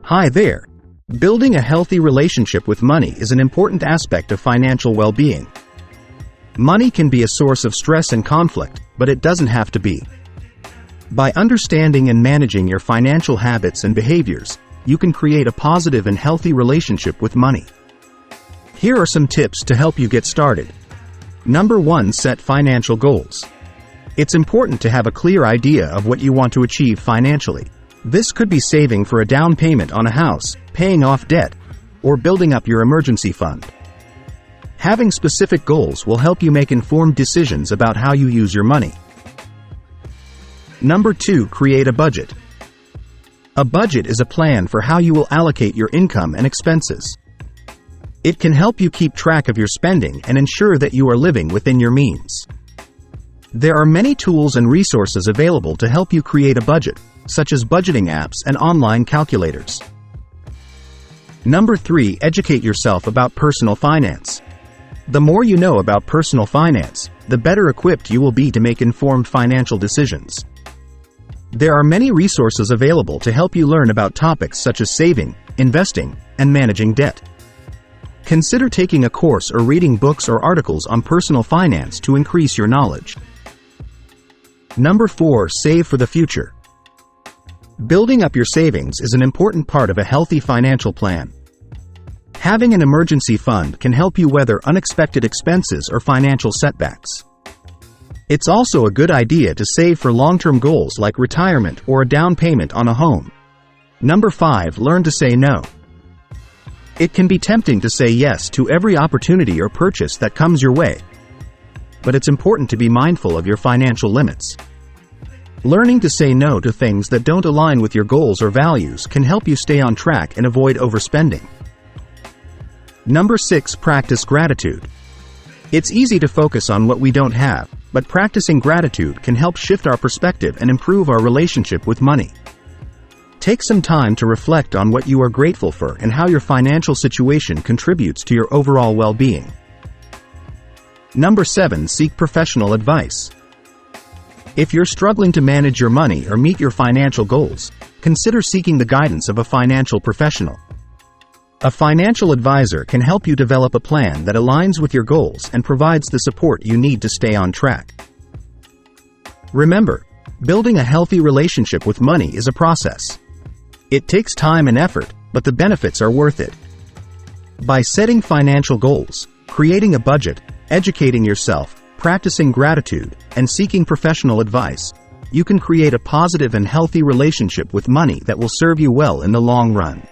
Hi there. Building a healthy relationship with money is an important aspect of financial well-being. Money can be a source of stress and conflict, but it doesn't have to be. By understanding and managing your financial habits and behaviors, you can create a positive and healthy relationship with money. Here are some tips to help you get started. Number 1. Set financial goals. It's important to have a clear idea of what you want to achieve financially. This could be saving for a down payment on a house, paying off debt, or building up your emergency fund. Having specific goals will help you make informed decisions about how you use your money. Number 2. Create a budget. A budget is a plan for how you will allocate your income and expenses. It can help you keep track of your spending and ensure that you are living within your means. There are many tools and resources available to help you create a budget, such as budgeting apps and online calculators. Number 3. Educate yourself about personal finance. The more you know about personal finance, the better equipped you will be to make informed financial decisions. There are many resources available to help you learn about topics such as saving, investing, and managing debt. Consider taking a course or reading books or articles on personal finance to increase your knowledge. Number 4. Save for the future. Building up your savings is an important part of a healthy financial plan. Having an emergency fund can help you weather unexpected expenses or financial setbacks. It's also a good idea to save for long-term goals like retirement or a down payment on a home. Number 5. Learn to say no. It can be tempting to say yes to every opportunity or purchase that comes your way, but it's important to be mindful of your financial limits. Learning to say no to things that don't align with your goals or values can help you stay on track and avoid overspending. Number 6. Practice gratitude. It's easy to focus on what we don't have, but practicing gratitude can help shift our perspective and improve our relationship with money. Take some time to reflect on what you are grateful for and how your financial situation contributes to your overall well-being. Number 7. Seek professional advice. If you're struggling to manage your money or meet your financial goals, consider seeking the guidance of a financial professional. A financial advisor can help you develop a plan that aligns with your goals and provides the support you need to stay on track. Remember, building a healthy relationship with money is a process. It takes time and effort, but the benefits are worth it. By setting financial goals, creating a budget, educating yourself, practicing gratitude, and seeking professional advice, you can create a positive and healthy relationship with money that will serve you well in the long run.